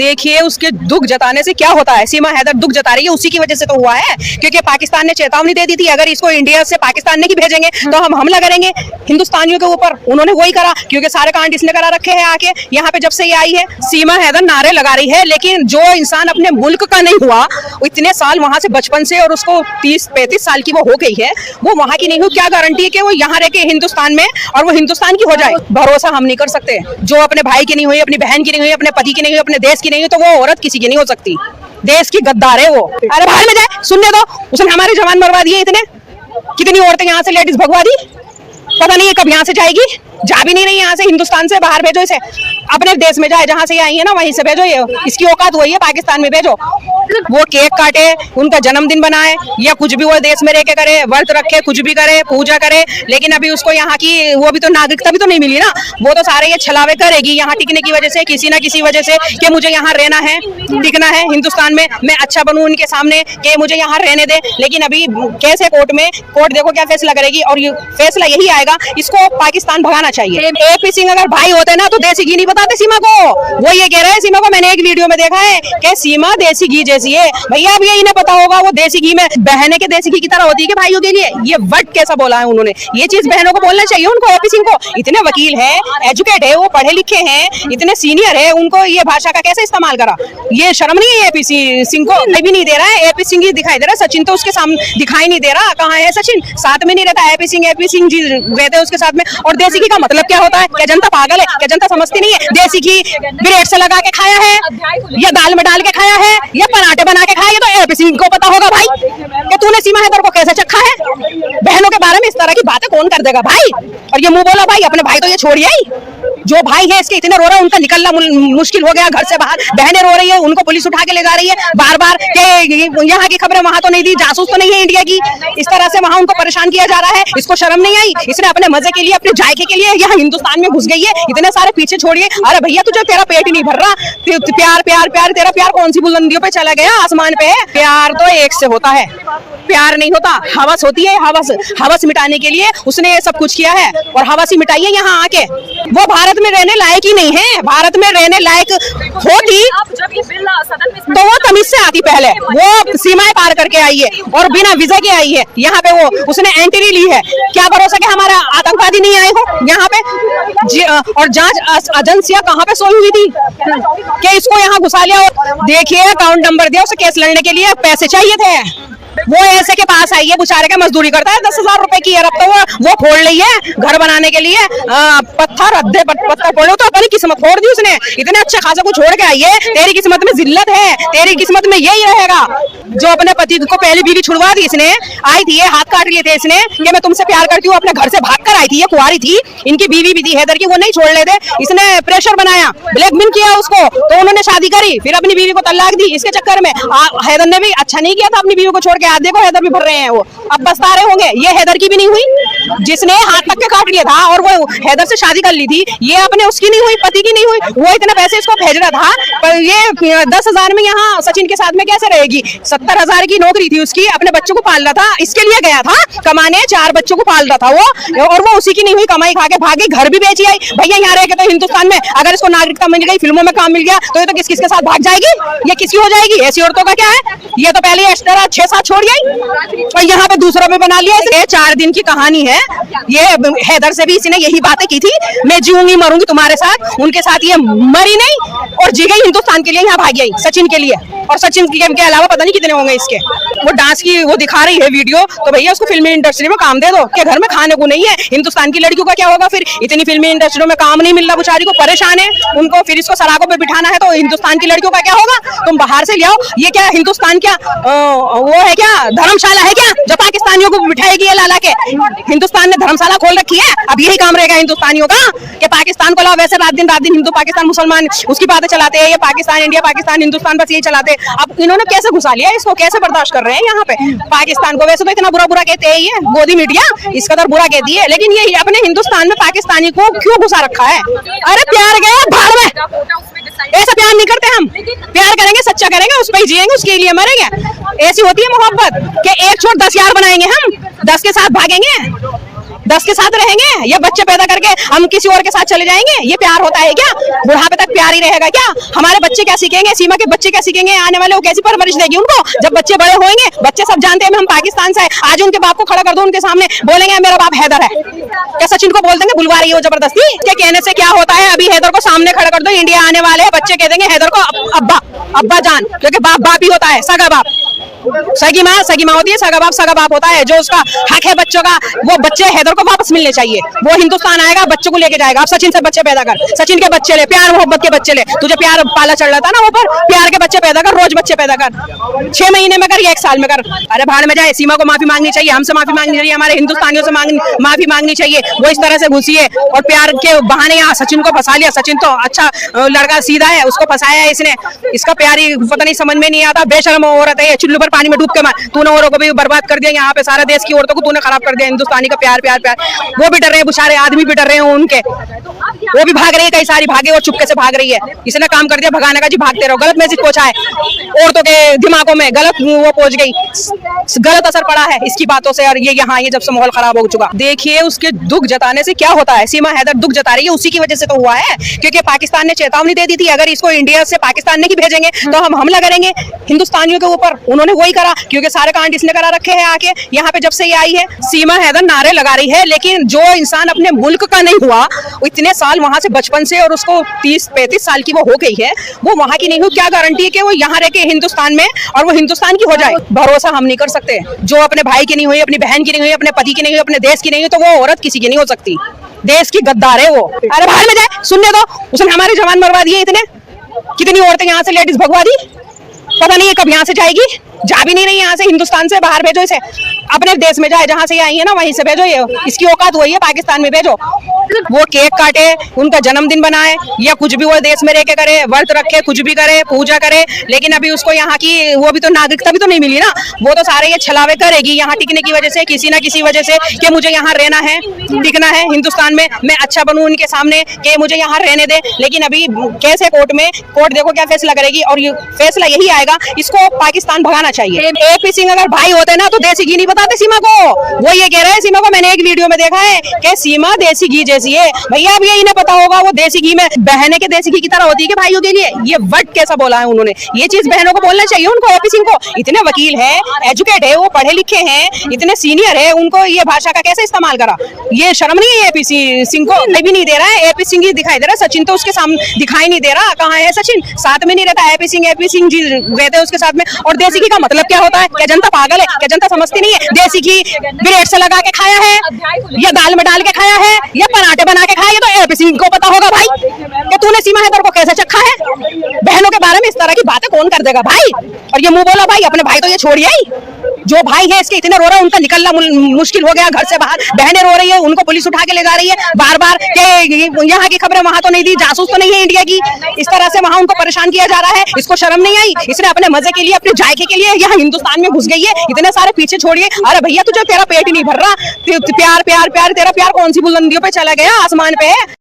देखिए उसके दुख जताने से क्या होता है। सीमा हैदर दुख जता रही है, उसी की वजह से तो हुआ है, क्योंकि पाकिस्तान ने चेतावनी दे दी थी अगर इसको इंडिया से पाकिस्तान नहीं भेजेंगे तो हम हमला करेंगे हिंदुस्तानियों के ऊपर। उन्होंने वही करा, क्योंकि सारे कांड इसने करा रखे हैं आके यहाँ पे जब से ये आई है। सीमा हैदर नारे लगा रही है, लेकिन जो इंसान अपने मुल्क का नहीं हुआ, इतने साल वहां से बचपन से, और उसको 30-35 साल की वो हो गई है, वो वहां की नहीं हुई, क्या गारंटी है कि वो यहाँ रह के हिंदुस्तान में और वो हिंदुस्तान की हो जाए। भरोसा हम नहीं कर सकते। जो अपने भाई की नहीं हुई, अपनी बहन की नहीं हुई, अपने पति की नहीं हुई, अपने देश की नहीं हुई, तो वो औरत किसी की नहीं हो सकती। देश की गद्दार है वो। अरे बाहर में जाए, सुनने दो। उसने हमारे जवान मरवा दिए इतने, कितनी औरतें यहाँ से लेडीज भगवा दी, पता नहीं है कब यहाँ से जाएगी। जा भी नहीं रही यहाँ से, हिंदुस्तान से बाहर भेजो इसे, अपने देश में जाए जहाँ से ये आई है ना वहीं से भेजो। ये इसकी औकात वही है, पाकिस्तान में भेजो। वो केक काटे, उनका जन्मदिन बनाए, या कुछ भी वो देश में रह के करे, व्रत रखे, कुछ भी करे, पूजा करे, लेकिन अभी उसको यहाँ की वो भी तो नागरिकता भी तो नहीं मिली ना। वो तो सारे ये छलावे करेगी यहाँ टिकने की वजह से, किसी ना किसी वजह से, कि मुझे यहाँ रहना है, टिकना है हिंदुस्तान में, मैं अच्छा बनूं उनके सामने, कि मुझे यहाँ रहने दे। लेकिन अभी कैसे कोर्ट में, कोर्ट देखो क्या फैसला करेगी, और ये फैसला यही आएगा, इसको पाकिस्तान भगाना चाहिए। एपी सिंह अगर भाई होते ना तो देसी घी नहीं बताते सीमा को। वो ये कह रहे हैं सीमा को, मैंने एक वीडियो में देखा है कि सीमा देसी घी जैसी है। भैया अब ये इन्हें पता होगा, वो देसी घी में बहने के देसी घी की तरह होती है कि भाइयों के लिए। ये वर्ड कैसा बोला है उन्होंने, ये चीज बहनों को बोलना चाहिए उनको। एपी सिंह को, इतने वकील है, एजुकेट है, वो पढ़े लिखे हैं, इतने सीनियर है, उनको ये भाषा का कैसे इस्तेमाल करा। ये शर्म नहीं है एपी सिंह को? भी नहीं दे रहा है, एपी सिंह ही दिखाई दे रहा है। सचिन तो उसके सामने दिखाई नहीं दे रहा, कहाँ है सचिन? साथ में नहीं रहता। एपी सिंह जी रहते हैं उसके साथ में। और देसी घी का मतलब क्या होता है? क्या जनता पागल है? क्या जनता समझती नहीं है? देसी घी ब्रेड से लगा के खाया है, या दाल में डाल के खाया है, या पराठे बना के खाया है, तो एपी सिंह को पता होगा भाई कि तूने सीमा हैदर को कैसे चखा है। बहनों के बारे में इस तरह की बातें कौन कर देगा भाई? और ये मुंह बोला भाई, अपने भाई तो ये छोड़िए ही, जो भाई है इसके इतने रो रहे हैं, उनका निकलना मुश्किल हो गया घर से बाहर। बहनें रो रही है, उनको पुलिस उठा के ले जा रही है बार बार, कि यहाँ की खबरें वहां तो नहीं दी, जासूस तो नहीं है इंडिया की। इस तरह से वहां उनको परेशान किया जा रहा है। इसको शर्म नहीं आई? इसने अपने मजे के लिए, अपने जायके के लिए यहाँ हिंदुस्तान में घुस गई है। इतने सारे पीछे छोड़िए। अरे भैया तुझे, तेरा पेट ही नहीं भर रहा, प्यार प्यार प्यार, तेरा प्यार कौन सी बुलंदियों पे चला गया, आसमान पे है? प्यार तो एक से होता है, प्यार नहीं होता, हवस होती है। हवस मिटाने के लिए उसने ये सब कुछ किया है, और हवस ही मिटाई है यहाँ आके। वो भारत में रहने लायक ही नहीं है। भारत में रहने लायक होती तो वो तमीज से आती। पहले वो सीमाएं पार करके आई है और बिना वीजा के आई है यहाँ पे। वो उसने एंट्री ली है, क्या भरोसा कि हमारा आतंकवादी नहीं आए हो यहाँ पे। और जांच एजेंसियां कहाँ पे सोई हुई थी कि इसको यहाँ घुसा लिया। देखिए अकाउंट नंबर दिया, उसे केस लड़ने के लिए पैसे चाहिए थे। वो ऐसे के पास आई है, बेचारे का मजदूरी करता है, 10,000 रुपए की अरब तो वो फोड़ ली है घर बनाने के लिए। पत्थर अद्धे पत्थर फोड़े तो अपनी किस्मत फोड़ दी उसने। इतने अच्छे खासे को छोड़ के आई है। तेरी किस्मत में जिल्लत है, तेरी किस्मत में यही रहेगा। जो अपने पति को पहली बीवी छुड़वा दी इसने, आई थी, हाथ काट लिए थे इसने कि मैं तुमसे प्यार करती हूँ, अपने घर से भाग कर आई थी। ये कुंवारी थी, इनकी बीवी भी थी हैदर की, वो नहीं छोड़ लेते। इसने प्रेशर बनाया, ब्लैकमेल किया उसको, तो उन्होंने शादी करी, फिर अपनी बीवी को तलाक दी इसके चक्कर में। हैदर ने भी अच्छा नहीं किया था अपनी बीवी को छोड़ के। आज देखो हैदर भी भर रहे हैं, वो अब पछता रहे होंगे। ये हैदर की भी नहीं हुई, जिसने हाथ तक के काट लिया था और वो हैदर से शादी कर ली थी। ये अपने उसकी नहीं हुई, पति की नहीं हुई। वो इतने पैसे इसको भेज रहा था, पर ये 10,000 में यहाँ सचिन के साथ में कैसे रहेगी? 70,000 की नौकरी थी उसकी, अपने बच्चों को पाल रहा था, इसके लिए गया था कमाने, 4 बच्चों को पाल रहा था वो, और वो उसी की नहीं हुई, कमाई खा के भागी, घर भी बेची आई। भैया यहाँ रह के तो हिंदुस्तान में अगर इसको नागरिकता मिल गई, फिल्मों में काम मिल गया, तो ये तो किस के साथ भाग जाएगी? ये किसकी हो जाएगी? ऐसी औरतों का क्या है? ये तो पहले एक्स्ट्रा 6-7 छोड़ गई और यहाँ पे दूसरों में बना लिया। ये 4 दिन की कहानी है। ये हैदर से भी इसने यही बातें की थी, मैं जीऊंगी मरूंगी तुम्हारे साथ। उनके साथ ये मरी नहीं और जी गई हिंदुस्तान के लिए, यहाँ भाग गई सचिन के लिए। और सचिन के अलावा पता नहीं कितने होंगे इसके। वो डांस की वो दिखा रही है वीडियो, तो भैया उसको फिल्मी इंडस्ट्री में काम दे दो, कि घर में खाने को नहीं है। हिंदुस्तान की लड़कियों का क्या होगा फिर? इतनी फिल्मी इंडस्ट्री में काम नहीं मिल रहा, बेचारी को परेशान है उनको, फिर इसको सलाखों पे बिठाना है, तो हिंदुस्तान की लड़कियों का क्या होगा? तुम बाहर से ले आओ। ये क्या हिंदुस्तान, क्या वो है क्या धर्मशाला है क्या जो पाकिस्तानियों को बिठाएगी ये लाला के? हिंदुस्तान ने धर्मशाला खोल रखी है। अब यही काम रहेगा हिंदुस्तानियों का कि पाकिस्तान को लाओ। वैसे रात दिन हिंदू पाकिस्तान मुसलमान उसकी बातें चलाते हैं, ये पाकिस्तान इंडिया पाकिस्तान हिंदुस्तान बस यही चलाते हैं। अब इन्होंने कैसे घुसा लिया इसको, कैसे बर्दाश्त कर रहे हैं यहाँ पे पाकिस्तान को? वैसे तो इतना बुरा कहते हैं ये गोदी मीडिया, इस कदर बुरा कहती है, लेकिन ये अपने हिंदुस्तान में पाकिस्तानी को क्यों घुसा रखा है? अरे प्यार गया भाड़ में, ऐसा प्यार नहीं करते हम। प्यार करेंगे, सच्चा करेंगे, उस पर ही जिएंगे, उसके लिए मरेंगे। ऐसी होती है मोहब्बत कि एक छोड़ 10 यार बनाएंगे हम, 10 के साथ भागेंगे। 10 के साथ रहेंगे या बच्चे पैदा करके हम किसी और के साथ चले जाएंगे? ये प्यार होता है क्या? बुढ़ापे तक प्यार ही रहेगा क्या? हमारे बच्चे क्या सीखेंगे? सीमा के बच्चे क्या सीखेंगे? आने वाले वो कैसी परवरिश देगी उनको जब बच्चे बड़े होंगे? बच्चे सब जानते हैं हम पाकिस्तान से। आज उनके बाप को खड़ा कर दो उनके सामने, बोलेंगे मेरा बाप हैदर है। क्या सचिन को बोल देंगे बुलवा रही हो जबरदस्ती? के कहने से क्या होता है? अभी हैदर को सामने खड़ा कर दो, इंडिया आने वाले हैं, बच्चे कह देंगे हैदर को अब्बा अब्बा जान, क्योंकि बाप बाप ही होता है, सगा बाप। सगी माँ होती है, सगा बाप होता है। जो उसका हक है बच्चों का, वो बच्चे हैदर को वापस मिलने चाहिए। वो हिंदुस्तान आएगा, बच्चों को लेके जाएगा। अब सचिन से बच्चे पैदा कर, सचिन के बच्चे ले, प्यार मोहब्बत के बच्चे ले। तुझे प्यार पाला चढ़ रहा था ना ऊपर, प्यार के बच्चे पैदा कर, रोज बच्चे पैदा कर। 6 महीने में कर या 1 साल में कर। अरे भाड़ में जाए। सीमा को माफी मांगनी चाहिए, हमसे माफी मांगनी चाहिए, हमारे हिंदुस्तानियों से माफी मांगनी चाहिए। वो इस तरह से घुसी है और प्यार के बहाने यहाँ सचिन को फंसा लिया। सचिन तो अच्छा लड़का सीधा है, उसको फंसाया है इसने। इसका प्यार ही पता नहीं समझ में नहीं आता। बेशर्म औरत है, चुल्लू पर पानी में डूब के मार। तूने औरों को भी बर्बाद कर दिया, यहाँ पे सारे देश की औरतों को तूने खराब कर दिया। हिंदुस्तानी का प्यार प्यार प्यार, वो भी डर रहे हैं, बेचारे आदमी भी डर रहे हैं उनके। वो भी भाग रही है, कई सारी भागे और चुपके से भाग रही है। इसने काम कर दिया भगाने का, जी भागते रहो। गलत मैसेज पहुंचा है औरतों के दिमागों में, गलत वो पहुंच गई, गलत असर पड़ा है इसकी बातों से। और ये यहाँ ये जब से माहौल खराब हो चुका, देखिए उसके दुख जताने से क्या होता है। सीमा हैदर दुख जता रही है, उसी की वजह से तो हुआ है, क्योंकि पाकिस्तान ने चेतावनी दे दी थी अगर इसको इंडिया से पाकिस्तान नहीं भेजेंगे तो हम हमला करेंगे हिंदुस्तानियों के ऊपर। उन्होंने वही करा, क्योंकि सारे कांड इसने करा रखे हैं आके। यहाँ पे जब से ये आई है सीमा हैदर नारे लगा रही है, लेकिन जो इंसान अपने मुल्क का नहीं हुआ, इतने साल वहां से बचपन से, और उसको 30-35 साल की वो हो गई है, वो वहां की नहीं हुई, क्या गारंटी है कि वो यहाँ रह के हिंदुस्तान में और वो हिंदुस्तान की हो जाए? भरोसा हम नहीं कर सकते। जो अपने भाई की नहीं हुई, अपनी बहन की नहीं हुई, अपने पति की नहीं हुई, अपने देश की नहीं हुई, तो वो औरत किसी की नहीं हो सकती। देश की गद्दार है वो। अरे बाहर में जाए, सुनने दो। उसने हमारे जवान मरवा दिए इतने, कितनी औरतें यहाँ से लेडीज भगवा दी, पता नहीं है कब यहाँ से जाएगी। जा भी नहीं रही यहाँ से, हिंदुस्तान से बाहर भेजो इसे, अपने देश में जाए जहाँ से ये आई है ना वहीं से भेजो। ये इसकी औकात वही है, पाकिस्तान में भेजो। वो केक काटे, उनका जन्मदिन बनाए या कुछ भी वो देश में रह के करे, व्रत रखे, कुछ भी करे, पूजा करे, लेकिन अभी उसको यहाँ की वो भी तो नागरिकता भी तो नहीं मिली ना। वो तो सारे ये छलावे करेगी यहाँ टिकने की वजह से, किसी ना किसी वजह से, कि मुझे यहाँ रहना है, टिकना है हिंदुस्तान में, मैं अच्छा बनूं उनके सामने, कि मुझे यहाँ रहने दे। लेकिन अभी कैसे कोर्ट में, कोर्ट देखो क्या फैसला करेगी, और ये फैसला यही आएगा, इसको पाकिस्तान भगाना चाहिए। एपी सिंह अगर भाई होते ना तो देसी घी नहीं बताते सीमा को। वो ये कह रहे हैं सीमा को, मैंने एक वीडियो में देखा है कि सीमा देसी घी जैसी है। भैया अब ये इन्हें पता होगा, वो देसी घी में बहनें के देसी घी की तरह होती है कि भाइयों के लिए। ये वर्ड कैसा बोला है उन्होंने, ये चीज बहनों को बोलना चाहिए उनको। एपी सिंह को, इतने वकील है, एजुकेट है, वो पढ़े लिखे हैं, इतने सीनियर है, उनको ये भाषा का कैसे इस्तेमाल करा? ये शर्म नहीं है एपी सिंह को? भी नहीं दे रहा है, एपी सिंह ही दिखाई दे रहा है। सचिन तो उसके सामने दिखाई नहीं दे रहा, कहाँ है सचिन? साथ में नहीं रहता। एपी सिंह जी रहते हैं उसके साथ में। और देसी घी का मतलब क्या होता है? क्या जनता पागल है? क्या जनता समझती नहीं है? देसी घी ब्रेड से लगा के खाया है या दाल में डाल के खाया है या पराठे बना के खाया है, तो एपी सिंह को पता होगा भाई कि तूने सीमा हैदर को कैसे चखा है। बहनों के बारे में इस तरह की बातें कौन कर देगा भाई? और ये मुंह बोला भाई, अपने भाई तो ये छोड़िए ही, जो भाई है इसके इतने रो रहे हैं, उनका निकलना मुश्किल हो गया घर से बाहर। बहनें रो रही है, उनको पुलिस उठा के ले जा रही है बार बार, कि यहाँ की खबरें वहां तो नहीं दी, जासूस तो नहीं है इंडिया की। इस तरह से वहां उनको परेशान किया जा रहा है। इसको शर्म नहीं आई? इसने अपने मजे के लिए, अपने जायके के लिए यहाँ हिंदुस्तान में घुस गई है। इतने सारे पीछे छोड़िए। अरे भैया तुझे तेरा पेट ही नहीं भर रहा, प्यार प्यार प्यार, तेरा प्यार कौन सी बुलंदियों पे चला गया, आसमान पे है।